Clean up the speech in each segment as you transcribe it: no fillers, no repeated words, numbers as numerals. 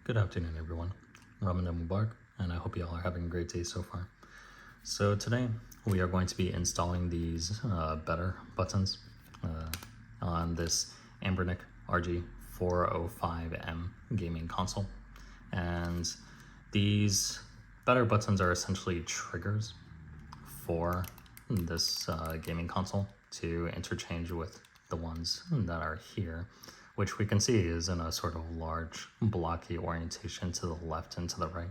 Good afternoon, everyone. Ramadan Mubarak, and I hope you all are having a great day so far. So today we are going to be installing these BetterButtons on this Anbernic RG405M gaming console. And these BetterButtons are essentially triggers for this gaming console to interchange with the ones that are here, which we can see is in a sort of large blocky orientation to the left and to the right.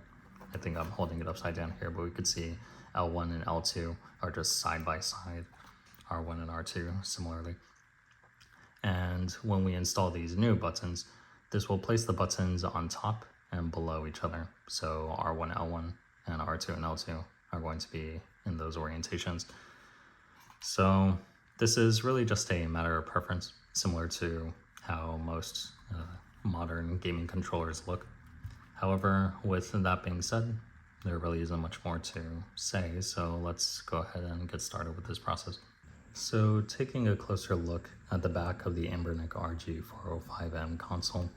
I think I'm holding it upside down here, but we could see L1 and L2 are just side by side, R1 and R2 similarly. And when we install these new buttons, this will place the buttons on top and below each other. So R1, L1, and R2 and L2 are going to be in those orientations. So this is really just a matter of preference, similar to how most modern gaming controllers look. However, with that being said, there really isn't much more to say, so let's go ahead and get started with this process. So taking a closer look at the back of the Anbernic RG405M console,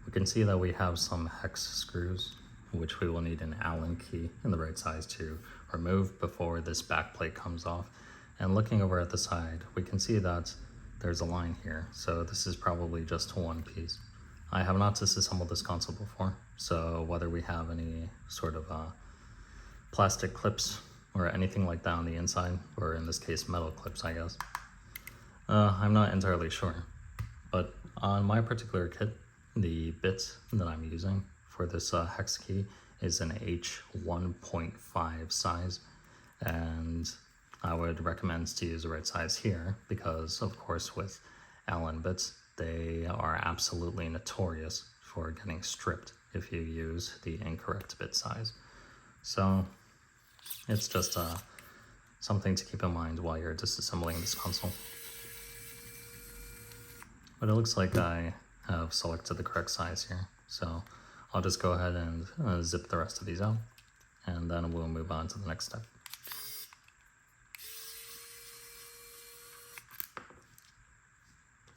we can see that we have some hex screws, which we will need an Allen key in the right size to remove before this back plate comes off. And looking over at the side, we can see that there's a line here, so this is probably just one piece. I have not disassembled this console before, so whether we have any sort of plastic clips or anything like that on the inside, or in this case metal clips, I guess, I'm not entirely sure. But on my particular kit, the bit that I'm using for this hex key is an H1.5 size, and I would recommend to use the right size here because, of course, with Allen bits, they are absolutely notorious for getting stripped if you use the incorrect bit size. So it's just something to keep in mind while you're disassembling this console. But it looks like I have selected the correct size here, so I'll just go ahead and zip the rest of these out, and then we'll move on to the next step.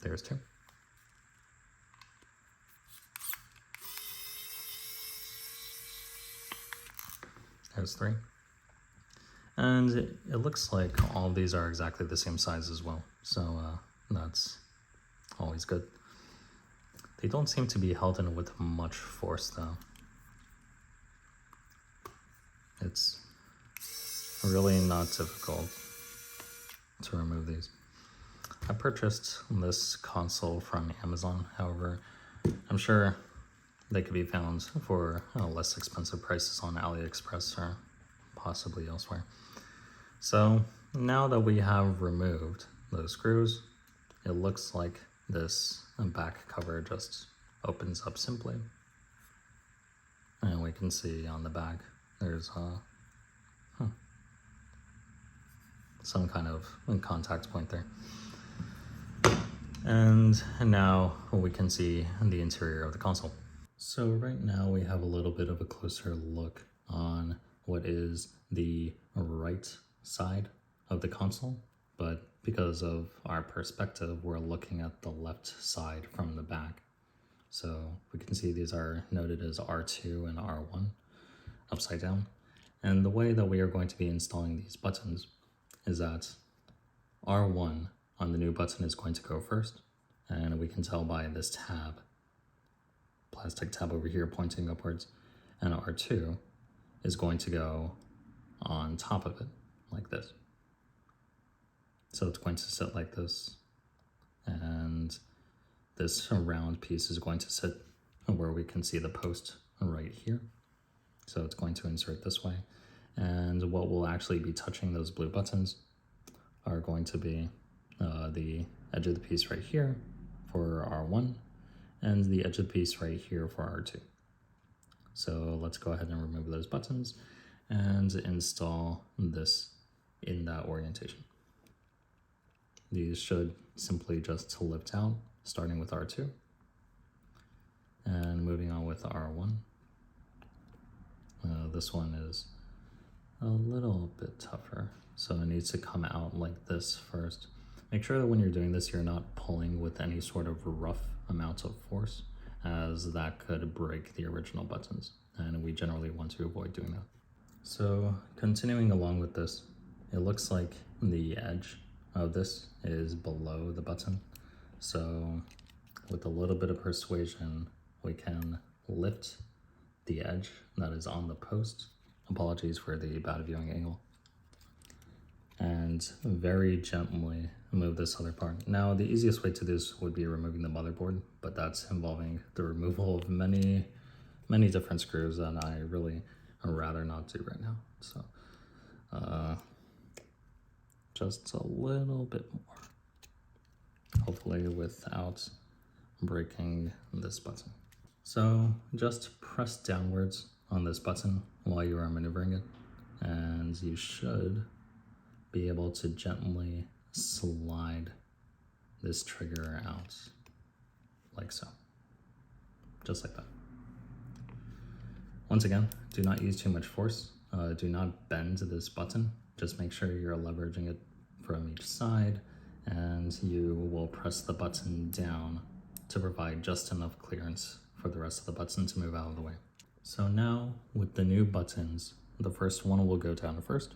There's two. There's three. And it looks like all of these are exactly the same size as well. So that's always good. They don't seem to be held in with much force though. It's really not difficult to remove these. I purchased this console from Amazon, however, I'm sure they could be found for less expensive prices on AliExpress or possibly elsewhere. So now that we have removed those screws, it looks like this back cover just opens up simply. And we can see on the back there's some kind of contact point there. And now we can see the interior of the console. So right now we have a little bit of a closer look on what is the right side of the console, but because of our perspective, we're looking at the left side from the back. So we can see these are noted as R2 and R1 upside down. And the way that we are going to be installing these buttons is that R1 on the new button is going to go first, and we can tell by this tab, plastic tab over here pointing upwards, and R2 is going to go on top of it like this. So it's going to sit like this, and this round piece is going to sit where we can see the post right here. So it's going to insert this way, and what will actually be touching those blue buttons are going to be the edge of the piece right here for R1 and the edge of the piece right here for R2. So let's go ahead and remove those buttons and install this in that orientation. These should simply just lift out, starting with R2 and moving on with R1. This one is a little bit tougher, so it needs to come out like this first. Make sure that when you're doing this, you're not pulling with any sort of rough amount of force, as that could break the original buttons, and we generally want to avoid doing that. So continuing along with this, it looks like the edge of this is below the button. So with a little bit of persuasion, we can lift the edge that is on the post. Apologies for the bad viewing angle. And very gently move this other part. Now, the easiest way to do this would be removing the motherboard, but that's involving the removal of many different screws that I really rather not do right now. So just a little bit more, hopefully without breaking this button. So just press downwards on this button while you are maneuvering it, and you should be able to gently slide this trigger out like so, just like that. Once again, do not use too much force. Do not bend this button. Just make sure you're leveraging it from each side, and you will press the button down to provide just enough clearance for the rest of the button to move out of the way. So now with the new buttons, the first one will go down first,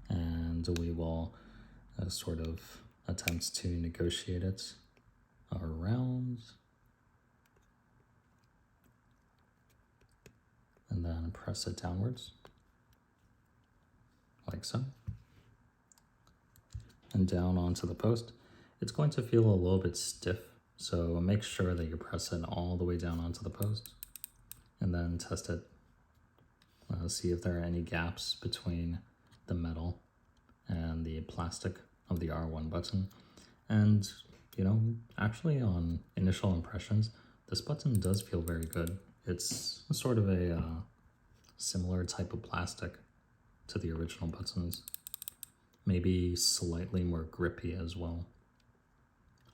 and we will sort of attempt to negotiate it around, and then press it downwards like so, and down onto the post. It's going to feel a little bit stiff, so make sure that you press it all the way down onto the post, and then test it. See if there are any gaps between the metal and the plastic of the R1 button. And you know, actually on initial impressions, this button does feel very good. It's sort of a similar type of plastic to the original buttons, maybe slightly more grippy as well.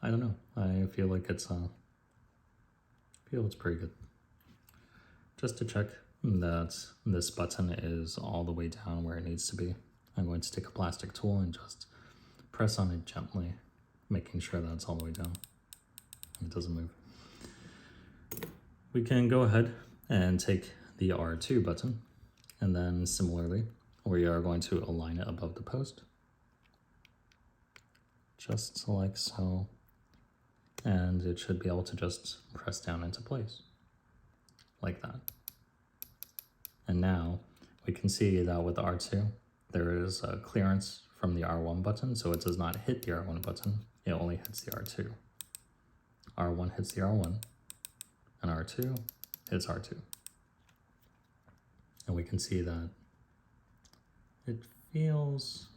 I don't know, I feel like it's pretty good. Just to check that this button is all the way down where it needs to be, I'm going to take a plastic tool and just press on it gently, making sure that it's all the way down. It doesn't move. We can go ahead and take the R2 button, and then similarly, we are going to align it above the post, just like so, and it should be able to just press down into place, like that. And now we can see that with R2, there is a clearance from the R1 button, so it does not hit the R1 button, it only hits the R2. R1 hits the R1, and R2 hits R2. And we can see that it feels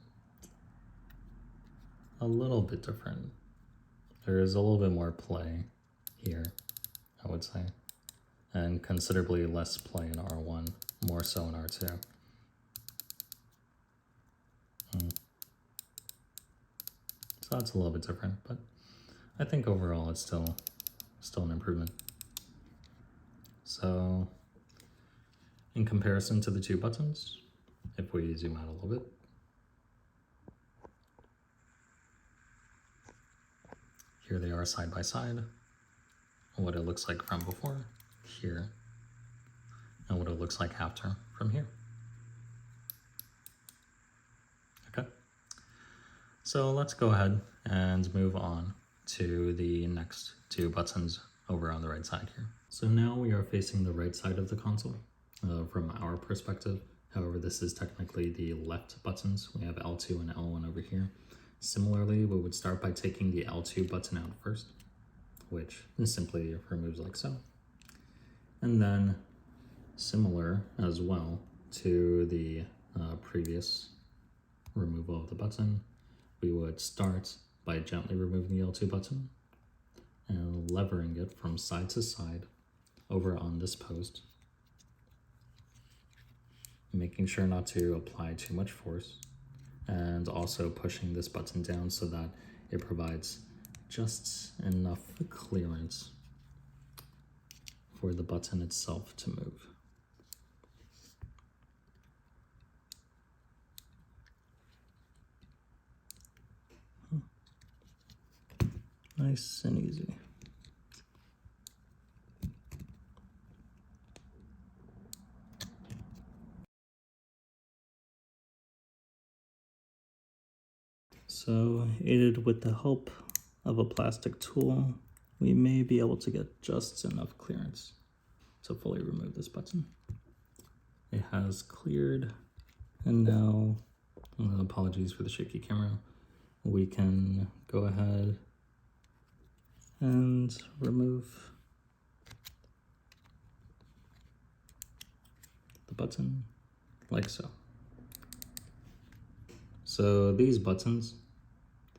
a little bit different. There is a little bit more play here, I would say, and considerably less play in R1, more so in R2. So that's a little bit different, but I think overall it's still an improvement. So in comparison to the two buttons, if we zoom out a little bit, here they are side by side, what it looks like from before here, and what it looks like after from here. Okay, so let's go ahead and move on to the next two buttons over on the right side here. So now we are facing the right side of the console from our perspective. However, this is technically the left buttons. We have L2 and L1 over here. Similarly, we would start by taking the L2 button out first, which simply removes like so. And then similar as well to the previous removal of the button, we would start by gently removing the L2 button and levering it from side to side over on this post, making sure not to apply too much force, and also pushing this button down so that it provides just enough clearance for the button itself to move. Nice and easy. So, aided with the help of a plastic tool, we may be able to get just enough clearance to fully remove this button. It has cleared, and now, apologies for the shaky camera, we can go ahead and remove the button like so. So these buttons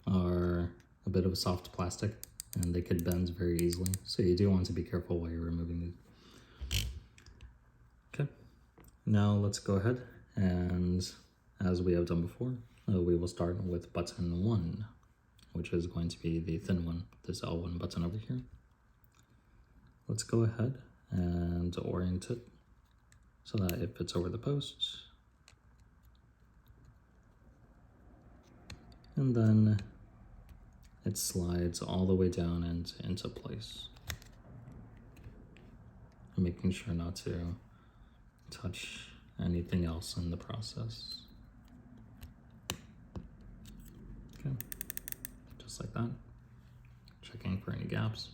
are a bit of a soft plastic and they could bend very easily. So you do want to be careful while you're removing these. Okay, now let's go ahead and, as we have done before, we will start with button 1, which is going to be the thin one, this L1 button over here. Let's go ahead and orient it so that it fits over the post. And then it slides all the way down and into place. Making sure not to touch anything else in the process. Okay, just like that. Checking for any gaps.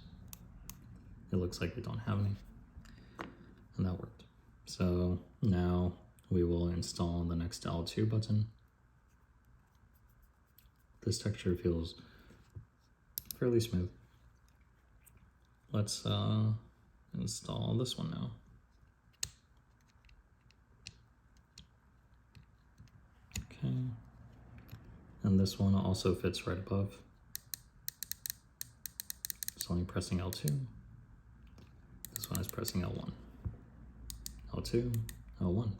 It looks like we don't have any, and that worked. So now we will install the next L2 button. This texture feels fairly smooth. Let's install this one now. Okay, and this one also fits right above. It's only pressing L2. This one is pressing L1. L2, L1.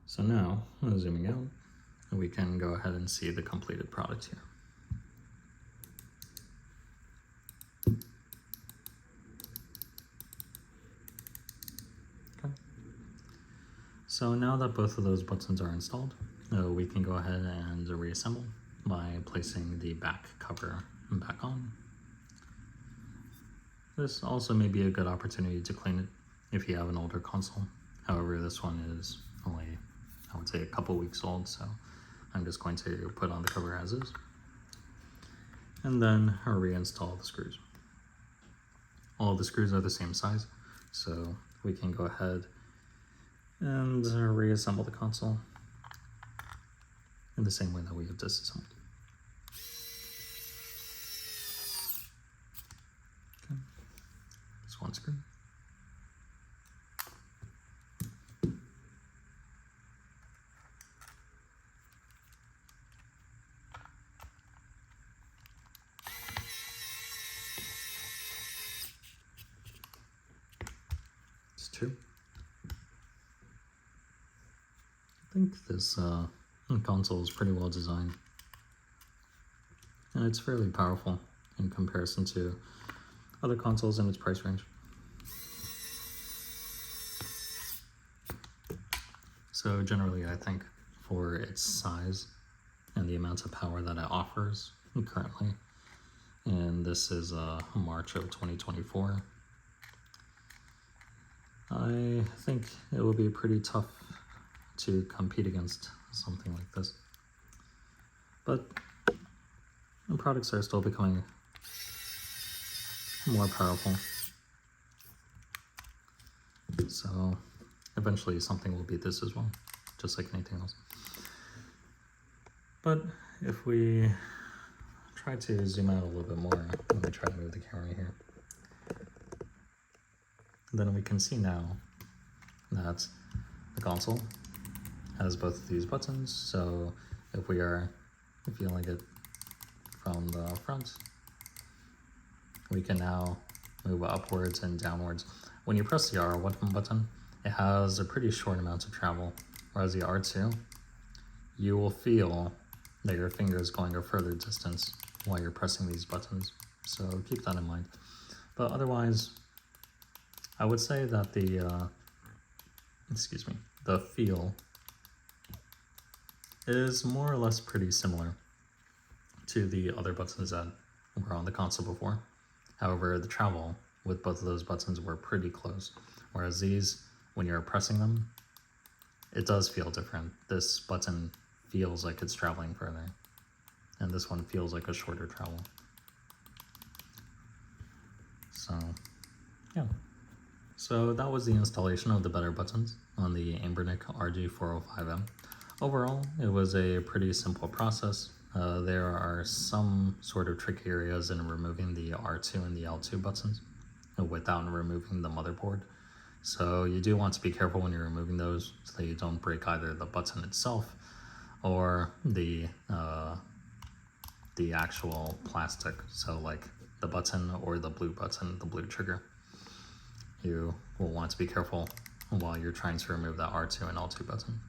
So now, zooming out, we can go ahead and see the completed product here. Okay. So now that both of those buttons are installed, we can go ahead and reassemble by placing the back cover back on. This also may be a good opportunity to clean it if you have an older console. However, this one is only, I would say, a couple weeks old, so I'm just going to put on the cover as is. And then reinstall the screws. All the screws are the same size, so we can go ahead and reassemble the console in the same way that we have disassembled. Okay. Just one screw. Two. I think this console is pretty well designed, and it's fairly powerful in comparison to other consoles in its price range. So generally, I think for its size and the amount of power that it offers currently, and this is March of 2024, I think it will be pretty tough to compete against something like this. But the products are still becoming more powerful. So eventually something will beat this as well, just like anything else. But if we try to zoom out a little bit more, let me try to move the camera here. Then we can see now that the console has both of these buttons. So if we are feeling it from the front, we can now move upwards and downwards. When you press the R1 button, it has a pretty short amount of travel, whereas the R2, you will feel that your finger is going a further distance while you're pressing these buttons. So keep that in mind. But otherwise, I would say that the feel is more or less pretty similar to the other buttons that were on the console before. However, the travel with both of those buttons were pretty close, whereas these, when you're pressing them, it does feel different. This button feels like it's traveling further. and this one feels like a shorter travel. So yeah, so that was the installation of the BetterButtons on the Anbernic RG405M. Overall, it was a pretty simple process. There are some sort of tricky areas in removing the R2 and the L2 buttons without removing the motherboard. So you do want to be careful when you're removing those so that you don't break either the button itself or the actual plastic. So like the button or the blue button, the blue trigger. You will want to be careful while you're trying to remove that R2 and L2 button.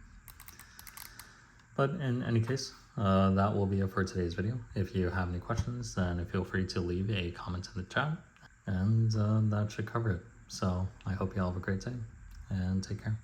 But in any case, that will be it for today's video. If you have any questions, then feel free to leave a comment in the chat, and that should cover it. So I hope you all have a great day, and take care.